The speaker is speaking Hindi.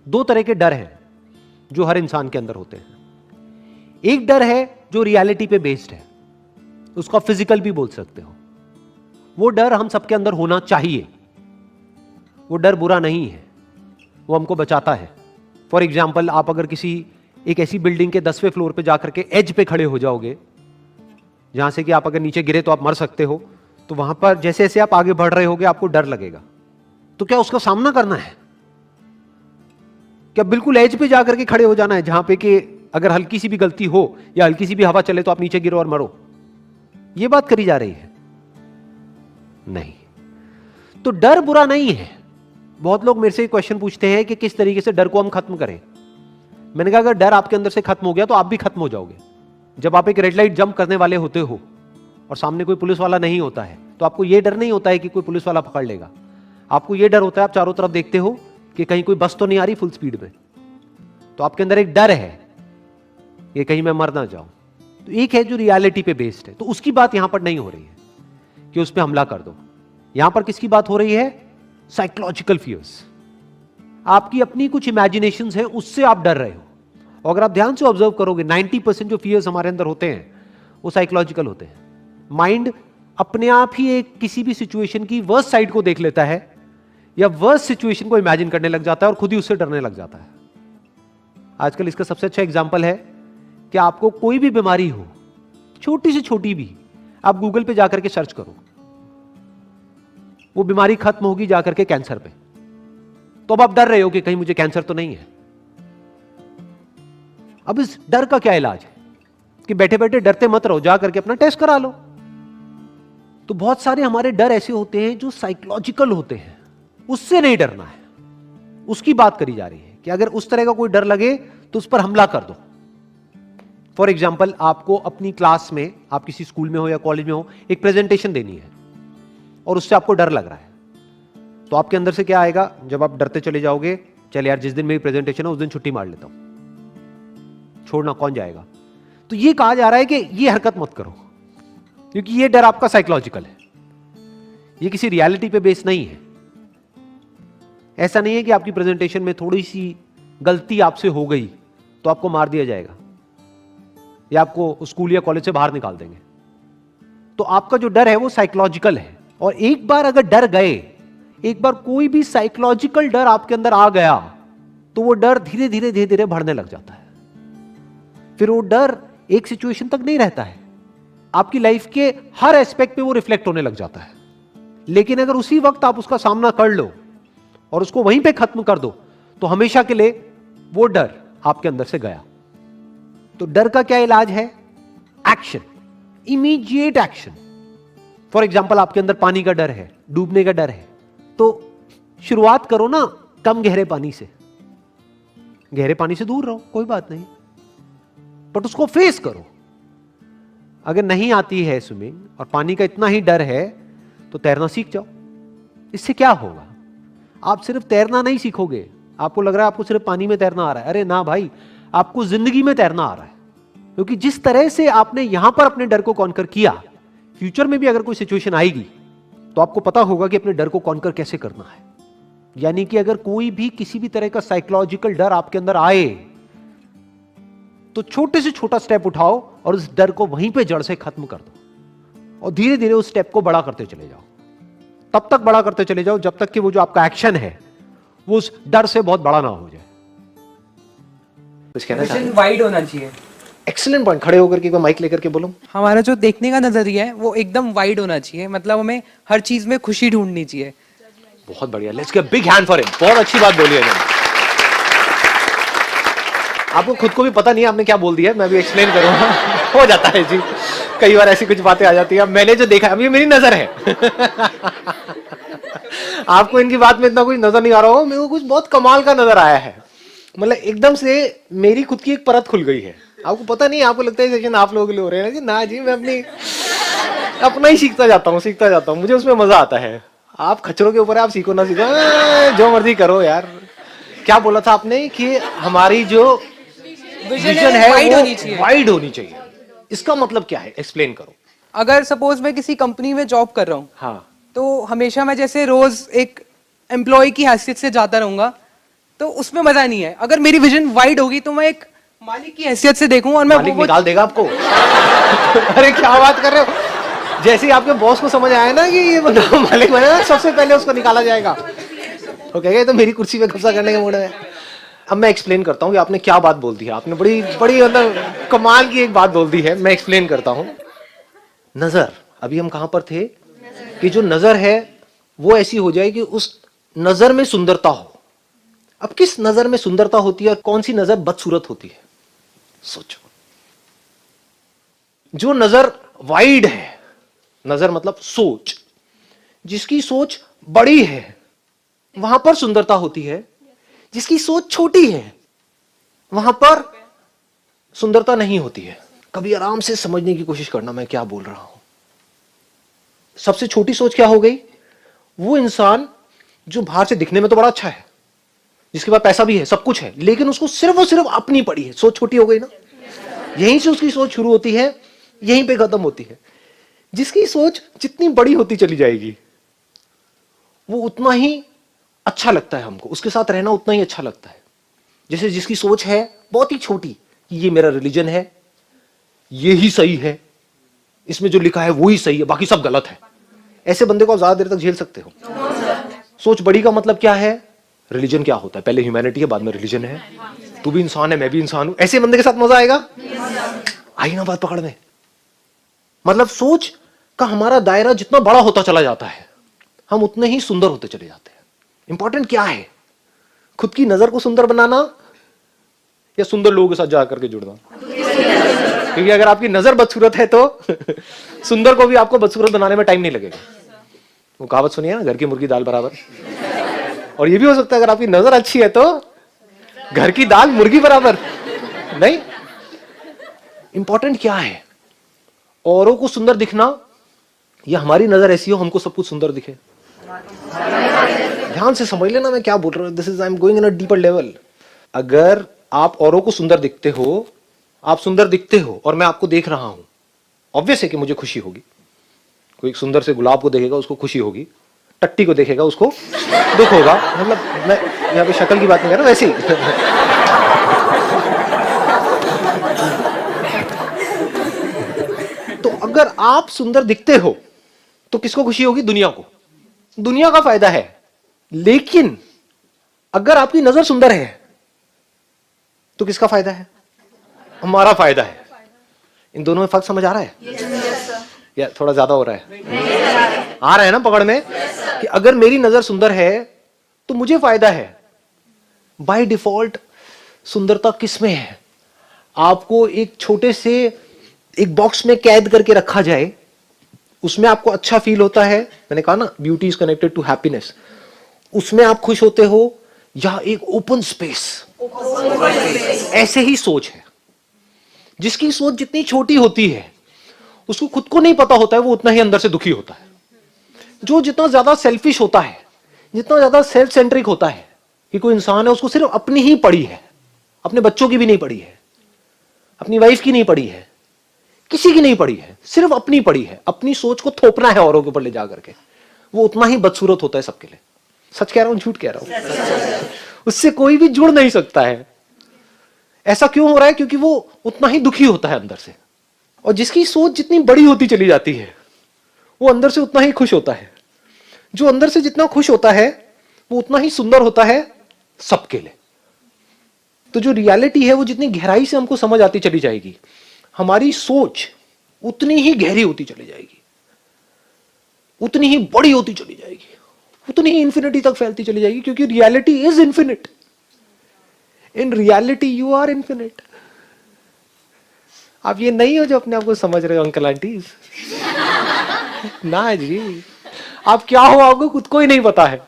दो तरह के डर हैं जो हर इंसान के अंदर होते हैं। एक डर है जो रियलिटी पे बेस्ड है, उसको फिजिकल भी बोल सकते हो। वो डर हम सबके अंदर होना चाहिए। वो डर बुरा नहीं है, वो हमको बचाता है। फॉर एग्जाम्पल, आप अगर किसी एक ऐसी बिल्डिंग के 10वें फ्लोर पे जाकर के एज पे खड़े हो जाओगे जहां से कि आप अगर नीचे गिरे तो आप मर सकते हो, तो वहां पर जैसे जैसे आप आगे बढ़ रहे होगे आपको डर लगेगा। तो क्या उसका सामना करना है? क्या बिल्कुल एज पे जाकर के खड़े हो जाना है जहां पे कि अगर हल्की सी भी गलती हो या हल्की सी भी हवा चले तो आप नीचे गिरो और मरो? यह बात करी जा रही है? नहीं। तो डर बुरा नहीं है। बहुत लोग मेरे से क्वेश्चन पूछते हैं कि किस तरीके से डर को हम खत्म करें। मैंने कहा अगर डर आपके अंदर से खत्म हो गया तो आप भी खत्म हो जाओगे। जब आप एक रेड लाइट जंप करने वाले होते हो और सामने कोई पुलिस वाला नहीं होता है तो आपको यह डर नहीं होता है कि कोई पुलिस वाला पकड़ लेगा। आपको यह डर होता है, आप चारों तरफ देखते हो कि कहीं कोई बस तो नहीं आ रही फुल स्पीड में, तो आपके अंदर एक डर है कि कहीं मैं मर ना जाऊं। तो एक है जो रियलिटी पे बेस्ड है, तो उसकी बात यहां पर नहीं हो रही है कि उस पर हमला कर दो। यहां पर किसकी बात हो रही है? Psychological fears. आपकी अपनी कुछ इमेजिनेशंस हैं, उससे आप डर रहे हो। और अगर आप ध्यान से ऑब्जर्व करोगे 90% जो फियर्स हमारे अंदर होते हैं वो साइकोलॉजिकल होते हैं। माइंड अपने आप ही एक किसी भी सिचुएशन की वर्स्ट साइड को देख लेता है या वर्स्ट सिचुएशन को इमेजिन करने लग जाता है और खुद ही उससे डरने लग जाता है। आजकल इसका सबसे अच्छा एग्जांपल है कि आपको कोई भी बीमारी हो, छोटी से छोटी भी, आप गूगल पे जाकर के सर्च करो, वो बीमारी खत्म होगी जाकर के कैंसर पे, तो अब आप डर रहे हो कि कहीं मुझे कैंसर तो नहीं है। अब इस डर का क्या इलाज है कि बैठे बैठे डरते मत रहो, जाकर के अपना टेस्ट करा लो। तो बहुत सारे हमारे डर ऐसे होते हैं जो साइकोलॉजिकल होते हैं, उससे नहीं डरना है। उसकी बात करी जा रही है कि अगर उस तरह का कोई डर लगे तो उस पर हमला कर दो। फॉर एग्जाम्पल, आपको अपनी क्लास में, आप किसी स्कूल में हो या कॉलेज में हो, एक प्रेजेंटेशन देनी है और उससे आपको डर लग रहा है, तो आपके अंदर से क्या आएगा? जब आप डरते चले जाओगे, चल यार जिस दिन मेरी प्रेजेंटेशन है उस दिन छुट्टी मार लेता हूं, छोड़ना कौन जाएगा। तो ये कहा जा रहा है कि ये हरकत मत करो, क्योंकि ये डर आपका साइकोलॉजिकल है, ये किसी रियलिटी पे बेस नहीं है। ऐसा नहीं है कि आपकी प्रेजेंटेशन में थोड़ी सी गलती आपसे हो गई तो आपको मार दिया जाएगा या आपको स्कूल या कॉलेज से बाहर निकाल देंगे। तो आपका जो डर है वो साइकोलॉजिकल है। और एक बार अगर डर गए, एक बार कोई भी साइकोलॉजिकल डर आपके अंदर आ गया तो वो डर धीरे धीरे धीरे धीरे बढ़ने लग जाता है। फिर वो डर एक सिचुएशन तक नहीं रहता है, आपकी लाइफ के हर एस्पेक्ट पे वो रिफ्लेक्ट होने लग जाता है। लेकिन अगर उसी वक्त आप उसका सामना कर लो और उसको वहीं पे खत्म कर दो तो हमेशा के लिए वो डर आपके अंदर से गया। तो डर का क्या इलाज है? Action, immediate action. For example, आपके अंदर पानी का डर है, डूबने का डर है, तो शुरुआत करो ना कम गहरे पानी से। गहरे पानी से दूर रहो, कोई बात नहीं, बट उसको फेस करो। अगर नहीं आती है स्विमिंग और पानी का इतना ही डर है तो तैरना सीख जाओ। इससे क्या होगा? आप सिर्फ तैरना नहीं सीखोगे। आपको लग रहा है आपको सिर्फ पानी में तैरना आ रहा है, अरे ना भाई, आपको जिंदगी में तैरना आ रहा है। क्योंकि जिस तरह से आपने यहां पर अपने डर को कॉन्कर किया, फ्यूचर में भी अगर कोई सिचुएशन आएगी तो आपको पता होगा कि अपने डर को कॉन्कर कैसे करना है। यानी कि अगर कोई भी किसी भी तरह का साइकोलॉजिकल डर आपके अंदर आए तो छोटे से छोटा स्टेप उठाओ और उस डर को वहीं पे जड़ से खत्म कर दो और धीरे धीरे उस स्टेप को बड़ा करते चले जाओ। तब तक बड़ा करते चले जाओ जब तक कि वो जो आपका एक्शन है वो उस डर से बहुत बड़ा ना हो जाए। कुछ कहना चाहते हैं? विजन वाइड होना चाहिए। Excellent point. खड़े होकर के माइक लेकर के बोलो। हमारा जो देखने का नजरिया है वो एकदम वाइड होना चाहिए, मतलब हमें हर चीज में खुशी ढूंढनी चाहिए। बहुत बढ़िया, let's give big hand for him. बहुत अच्छी बात बोली है। आपको खुद को भी पता नहीं है आपने क्या बोल दिया, मैं भी एक्सप्लेन करूंगा। हो जाता है जी, कई बार ऐसी कुछ बातें आ जाती है। मैंने जो देखा, अभी मेरी नजर है आपको इनकी बात में इतना कुछ नजर नहीं आ रहा होगा, मेरे को कुछ बहुत कमाल का नजर आया है। मतलब एकदम से मेरी खुद की एक परत खुल गई है। आपको पता नहीं, आपको लगता है सेशन आप लोगों के लिए हो रहे हैं ना जी, मैं अपना ही सीखता जाता हूँ, मुझे उसमें मजा आता है। आप खच्चरों के ऊपर आप सीखो ना सीखो, जो मर्जी करो यार। क्या बोला था आपने कि हमारी जो विजन है वो वाइड होनी चाहिए। इसका मतलब क्या है, एक्सप्लेन करो। अगर सपोज मैं किसी कंपनी में जॉब कर रहा हूँ, हाँ, तो हमेशा मैं जैसे रोज एक एम्प्लॉय की हैसियत से जाता रहूंगा, तो तो उसमें मजा नहीं है। अगर मेरी विजन वाइड होगी तो मैं एक मालिक की हैसियत से देखूं और मैं मालिक निकाल देगा आपको। अरे क्या बात कर रहे हो, जैसे ही आपके बॉस को समझ आया ना कि ये बंदा मालिक बनेगा, सबसे पहले उसको निकाला जाएगा। तो कहेगा ये तो मेरी कुर्सी पे कब्जा करने के मूड में। अब मैं एक्सप्लेन करता हूँ कि आपने क्या बात बोल दी है। आपने बड़ी बड़ी मतलब कमाल की एक बात बोल दी है। मैं एक्सप्लेन करता हूँ। नजर, अभी हम कहां पर थे कि जो नजर है वो ऐसी हो जाए कि उस नजर में सुंदरता हो। अब किस नजर में सुंदरता होती है और कौन सी नजर बदसूरत होती है, सोचो। जो नजर वाइड है, नजर मतलब सोच, जिसकी सोच बड़ी है वहां पर सुंदरता होती है। जिसकी सोच छोटी है वहां पर सुंदरता नहीं होती है। कभी आराम से समझने की कोशिश करना मैं क्या बोल रहा हूं। सबसे छोटी सोच क्या हो गई? वो इंसान जो बाहर से दिखने में तो बड़ा अच्छा है, जिसके पास पैसा भी है, सब कुछ है, लेकिन उसको सिर्फ और सिर्फ अपनी पड़ी है। सोच छोटी हो गई ना। यहीं से उसकी सोच शुरू होती है, यहीं पे खत्म होती है। जिसकी सोच जितनी बड़ी होती चली जाएगी वो उतना ही अच्छा लगता है हमको, उसके साथ रहना उतना ही अच्छा लगता है। जैसे जिसकी सोच है बहुत ही छोटी कि ये मेरा रिलीजन है, ये ही सही है, इसमें जो लिखा है वो ही सही है, बाकी सब गलत है, ऐसे बंदे को आप ज्यादा देर तक झेल सकते हो? सोच बड़ी का मतलब क्या है? रिलीजन क्या होता है? पहले ह्यूमैनिटी है, बाद में रिलीजन है। तू भी इंसान है, मैं भी इंसान हूं, ऐसे बंदे के साथ मजा आएगा? आई ना बात पकड़ में? मतलब सोच का हमारा दायरा जितना बड़ा होता चला जाता है हम उतने ही सुंदर होते चले जाते हैं। इंपॉर्टेंट क्या है? खुद की नजर को सुंदर बनाना या सुंदर लोगों के साथ जाकर के जुड़ना? क्योंकि अगर आपकी नजर बदसूरत है तो सुंदर को भी आपको बदसूरत बनाने में टाइम नहीं लगेगा। वो कहावत सुनिए ना, घर की मुर्गी दाल बराबर। और ये भी हो सकता है अगर आपकी नजर अच्छी है तो घर की दाल मुर्गी बराबर नहीं। इंपॉर्टेंट क्या है? औरों को सुंदर दिखना या हमारी नजर ऐसी हो हमको सब कुछ सुंदर दिखे? ध्यान से समझ लेना मैं क्या बोल रहा हूं। This is I am going in a deeper level. अगर आप औरों को सुंदर दिखते हो, आप सुंदर दिखते हो और मैं आपको देख रहा हूं, ऑब्वियस है कि मुझे खुशी होगी। कोई सुंदर से गुलाब को देखेगा उसको खुशी होगी, टट्टी को देखेगा उसको दुख होगा। मतलब मैं यहाँ पे शक्ल की बात नहीं कर रहा, वैसे ही तो अगर आप सुंदर दिखते हो तो किसको खुशी होगी? दुनिया को। दुनिया का फायदा है। लेकिन अगर आपकी नजर सुंदर है तो किसका फायदा है? हमारा फायदा है। इन दोनों में फर्क समझ आ रहा है? या थोड़ा ज्यादा हो रहा है? आ रहा है ना पकड़ में? कि अगर मेरी नजर सुंदर है तो मुझे फायदा है। बाय डिफॉल्ट सुंदरता किसमें है? आपको एक छोटे से एक बॉक्स में कैद करके रखा जाए, उसमें आपको अच्छा फील होता है। मैंने कहा ना, beauty is connected to happiness. उसमें आप खुश होते हो या एक ओपन स्पेस? ऐसे ही सोच है। जिसकी सोच जितनी छोटी होती है उसको खुद को नहीं पता होता है, वो उतना ही अंदर से दुखी होता है। जो जितना ज्यादा सेल्फिश होता है, जितना ज्यादा सेल्फ सेंट्रिक होता है कि कोई इंसान है उसको सिर्फ अपनी ही पड़ी है, अपने बच्चों की भी नहीं पड़ी है, अपनी वाइफ की नहीं पड़ी है, किसी की नहीं पड़ी है, सिर्फ अपनी पड़ी है। अपनी सोच को थोपना है औरों के ऊपर ले जा करके, वो उतना ही बदसूरत होता है सबके लिए। सच कह रहा हूं झूठ कह रहा हूं? उससे कोई भी जुड़ नहीं सकता है। ऐसा क्यों हो रहा है? क्योंकि वो उतना ही दुखी होता है अंदर से। और जिसकी सोच जितनी बड़ी होती चली जाती है वो अंदर से उतना ही खुश होता है। जो अंदर से जितना खुश होता है वो उतना ही सुंदर होता है सबके लिए। तो जो रियलिटी है वो जितनी गहराई से हमको समझ आती चली जाएगी, हमारी सोच उतनी ही गहरी होती चली जाएगी, उतनी ही बड़ी होती चली जाएगी, उतनी ही इंफिनिटी तक फैलती चली जाएगी। क्योंकि reality is infinite. In reality you are infinite. आप ये नहीं हो जो अपने आप को समझ रहे हो अंकल आंटीज। ना जी, आप क्या हो आपको खुद को ही नहीं पता है।